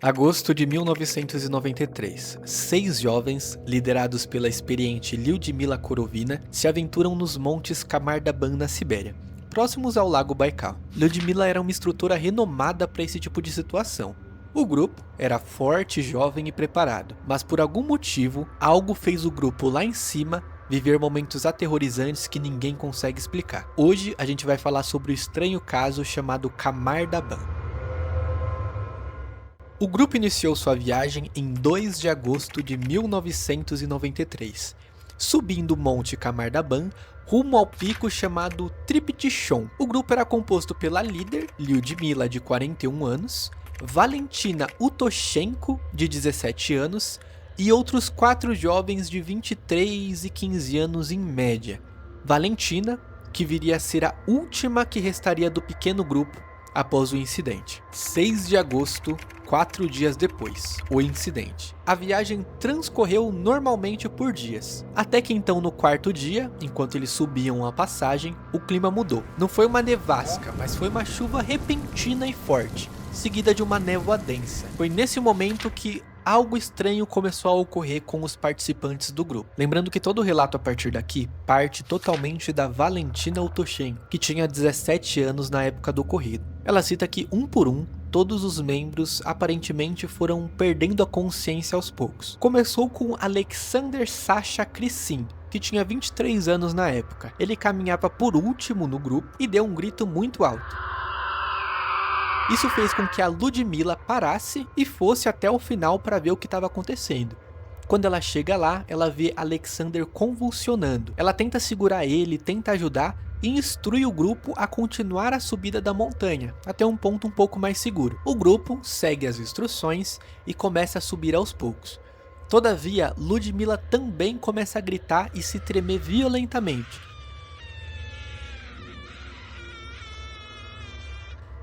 Agosto de 1993. 6 jovens, liderados pela experiente Lyudmila Korovina, se aventuram nos montes Kamardaban na Sibéria, próximos ao lago Baikal. Lyudmila era uma instrutora renomada para esse tipo de situação. O grupo era forte, jovem e preparado, mas por algum motivo, algo fez o grupo lá em cima viver momentos aterrorizantes que ninguém consegue explicar. Hoje a gente vai falar sobre o estranho caso chamado Kamardaban. O grupo iniciou sua viagem em 2 de agosto de 1993, subindo o Monte Kamardaban rumo ao pico chamado Triptychon. O grupo era composto pela líder, Lyudmila, de 41 anos, Valentina Utoshenko, de 17 anos, e outros 4 jovens de 23 e 15 anos em média. Valentina, que viria a ser a última que restaria do pequeno grupo após o incidente. 6 de agosto, 4 dias depois, o incidente. A viagem transcorreu normalmente por dias, até que então no 4º dia, enquanto eles subiam a passagem, o clima mudou. Não foi uma nevasca, mas foi uma chuva repentina e forte, seguida de uma névoa densa. Foi nesse momento que algo estranho começou a ocorrer com os participantes do grupo. Lembrando que todo o relato a partir daqui parte totalmente da Valentina Utoshenko, que tinha 17 anos na época do ocorrido. Ela cita que um por um, todos os membros aparentemente foram perdendo a consciência aos poucos. Começou com Alexander Sasha Krysin, que tinha 23 anos na época. Ele caminhava por último no grupo e deu um grito muito alto. Isso fez com que a Lyudmila parasse e fosse até o final para ver o que estava acontecendo. Quando ela chega lá, ela vê Alexander convulsionando. Ela tenta segurar ele, tenta ajudar e instrui o grupo a continuar a subida da montanha, até um ponto um pouco mais seguro. O grupo segue as instruções e começa a subir aos poucos. Todavia, Lyudmila também começa a gritar e se tremer violentamente,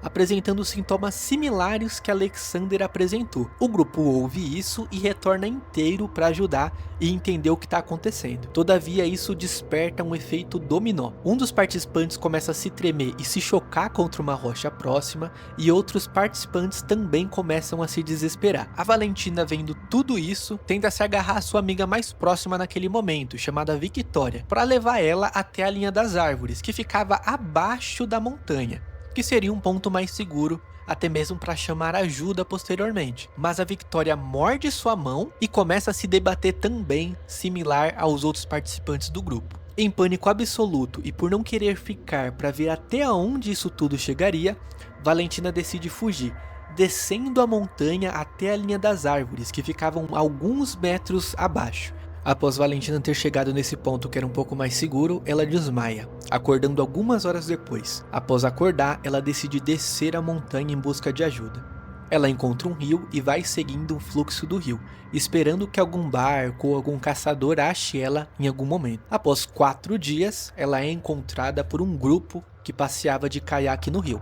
apresentando sintomas similares que Alexander apresentou. O grupo ouve isso e retorna inteiro para ajudar e entender o que está acontecendo. Todavia, isso desperta um efeito dominó. Um dos participantes começa a se tremer e se chocar contra uma rocha próxima, e outros participantes também começam a se desesperar. A Valentina, vendo tudo isso, tenta se agarrar à sua amiga mais próxima naquele momento, chamada Victoria, para levar ela até a linha das árvores, que ficava abaixo da montanha, que seria um ponto mais seguro, até mesmo para chamar ajuda posteriormente. Mas a Victoria morde sua mão e começa a se debater também, similar aos outros participantes do grupo. Em pânico absoluto e por não querer ficar para ver até onde isso tudo chegaria, Valentina decide fugir, descendo a montanha até a linha das árvores, que ficavam alguns metros abaixo. Após Valentina ter chegado nesse ponto que era um pouco mais seguro, ela desmaia, acordando algumas horas depois. Após acordar, ela decide descer a montanha em busca de ajuda. Ela encontra um rio e vai seguindo o fluxo do rio, esperando que algum barco ou algum caçador ache ela em algum momento. Após 4 dias, ela é encontrada por um grupo que passeava de caiaque no rio.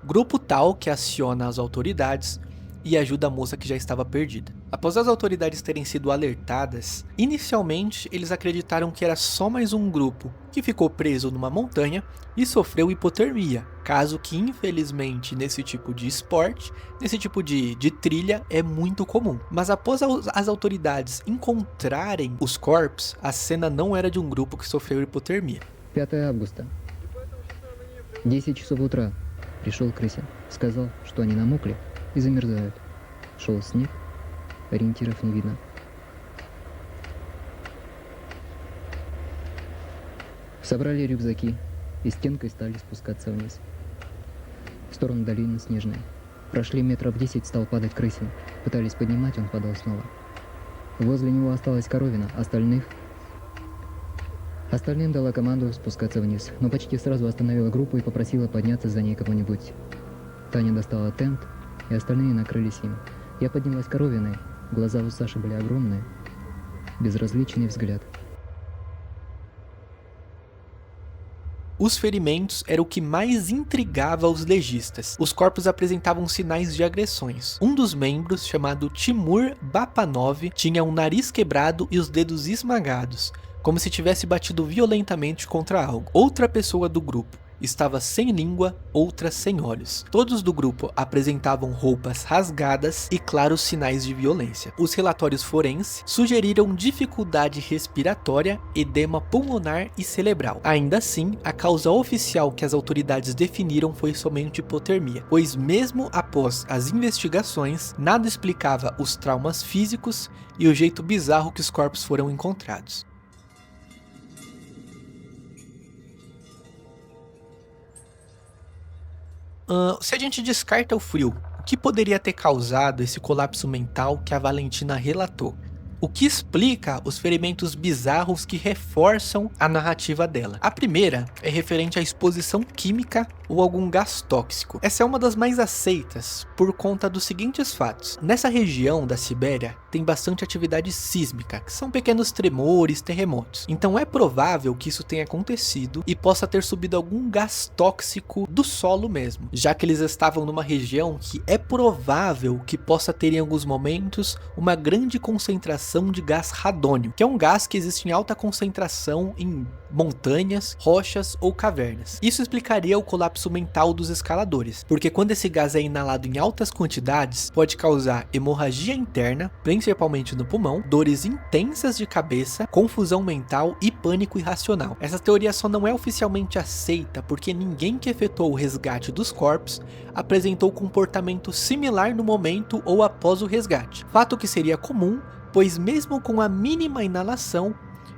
Grupo tal que aciona as autoridades e ajuda a moça que já estava perdida. Após as autoridades terem sido alertadas, inicialmente eles acreditaram que era só mais um grupo que ficou preso numa montanha e sofreu hipotermia, caso que infelizmente nesse tipo de esporte, nesse tipo de trilha é muito comum. Mas após as autoridades encontrarem os corpos, a cena não era de um grupo que sofreu hipotermia. 5 августа, 10 часов утра, пришел Крысин, сказал, что они намокли и замерзают. Шел снег, ориентиров не видно. Собрали рюкзаки и стенкой стали спускаться вниз, в сторону долины Снежной. Прошли метров 10, стал падать Крысин. Пытались поднимать, он падал снова. Возле него осталась Коровина, Остальным дала команду спускаться вниз, но почти сразу остановила группу и попросила подняться за ней кого-нибудь. Таня достала тент, и остальные накрылись им. Я поднялась к Коровиной, глаза у Саши были огромные, безразличный взгляд. Os ferimentos era o que mais intrigava os legistas. Os corpos apresentavam sinais de agressões. Um dos membros, chamado Timur Bapanov, tinha um nariz quebrado e os dedos esmagados, como se tivesse batido violentamente contra algo. Outra pessoa do grupo, estava sem língua, outra sem olhos. Todos do grupo apresentavam roupas rasgadas e claros sinais de violência. Os relatórios forenses sugeriram dificuldade respiratória, edema pulmonar e cerebral. Ainda assim, a causa oficial que as autoridades definiram foi somente hipotermia, pois mesmo após as investigações, nada explicava os traumas físicos e o jeito bizarro que os corpos foram encontrados. Se a gente descarta o frio, o que poderia ter causado esse colapso mental que a Valentina relatou? O que explica os ferimentos bizarros que reforçam a narrativa dela? A primeira é referente à exposição química ou algum gás tóxico. Essa é uma das mais aceitas por conta dos seguintes fatos. Nessa região da Sibéria tem bastante atividade sísmica, que são pequenos tremores, terremotos. Então é provável que isso tenha acontecido e possa ter subido algum gás tóxico do solo mesmo, já que eles estavam numa região que é provável que possa ter em alguns momentos uma grande concentração de gás radônio, que é um gás que existe em alta concentração em montanhas, rochas ou cavernas. Isso explicaria o colapso mental dos escaladores, porque quando esse gás é inalado em altas quantidades, pode causar hemorragia interna, principalmente no pulmão, dores intensas de cabeça, confusão mental e pânico irracional. Essa teoria só não é oficialmente aceita porque ninguém que efetuou o resgate dos corpos apresentou comportamento similar no momento ou após o resgate, fato que seria comum, pois mesmo com a mínima inalação,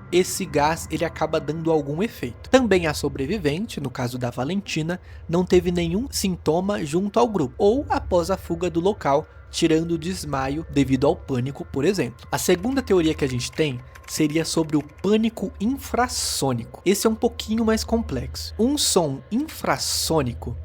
esse gás ele acaba dando algum efeito. Também a sobrevivente, no caso da Valentina, não teve nenhum sintoma junto ao grupo, ou após a fuga do local, tirando o desmaio devido ao pânico, por exemplo. A segunda teoria que a gente tem seria sobre o pânico infrassônico. Esse é um pouquinho mais complexo. Um som infrassônico,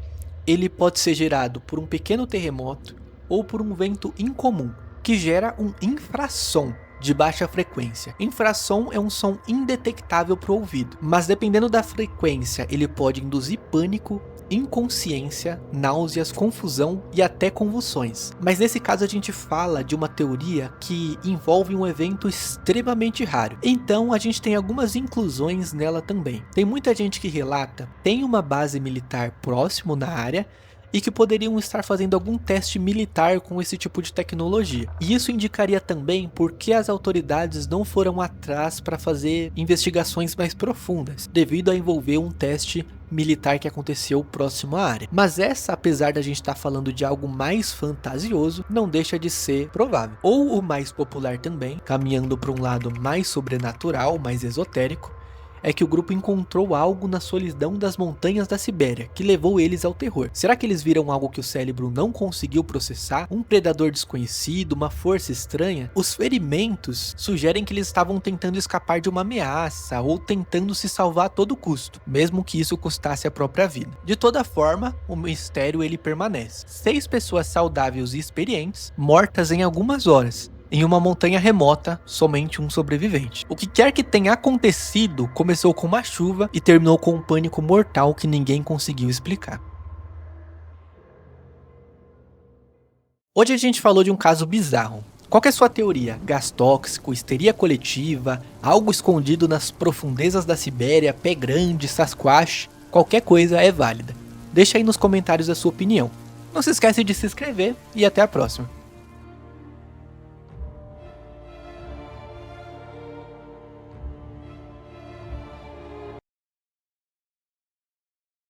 ele pode ser gerado por um pequeno terremoto ou por um vento incomum, que gera um infrassom de baixa frequência. Infrassom é um som indetectável para o ouvido, mas dependendo da frequência ele pode induzir pânico, inconsciência, náuseas, confusão e até convulsões. Mas nesse caso a gente fala de uma teoria que envolve um evento extremamente raro, então a gente tem algumas inclusões nela também. Tem muita gente que relata tem uma base militar próximo na área e que poderiam estar fazendo algum teste militar com esse tipo de tecnologia. E isso indicaria também por que as autoridades não foram atrás para fazer investigações mais profundas, devido a envolver um teste militar que aconteceu próximo à área. Mas essa, apesar da gente estar falando de algo mais fantasioso, não deixa de ser provável. Ou o mais popular também, caminhando para um lado mais sobrenatural, mais esotérico, é que o grupo encontrou algo na solidão das montanhas da Sibéria, que levou eles ao terror. Será que eles viram algo que o cérebro não conseguiu processar? Um predador desconhecido, uma força estranha? Os ferimentos sugerem que eles estavam tentando escapar de uma ameaça, ou tentando se salvar a todo custo, mesmo que isso custasse a própria vida. De toda forma, o mistério ele permanece. 6 pessoas saudáveis e experientes, mortas em algumas horas. Em uma montanha remota, somente um sobrevivente. O que quer que tenha acontecido começou com uma chuva e terminou com um pânico mortal que ninguém conseguiu explicar. Hoje a gente falou de um caso bizarro. Qual que é a sua teoria? Gás tóxico, histeria coletiva, algo escondido nas profundezas da Sibéria, pé grande, Sasquatch? Qualquer coisa é válida. Deixa aí nos comentários a sua opinião. Não se esquece de se inscrever e até a próxima.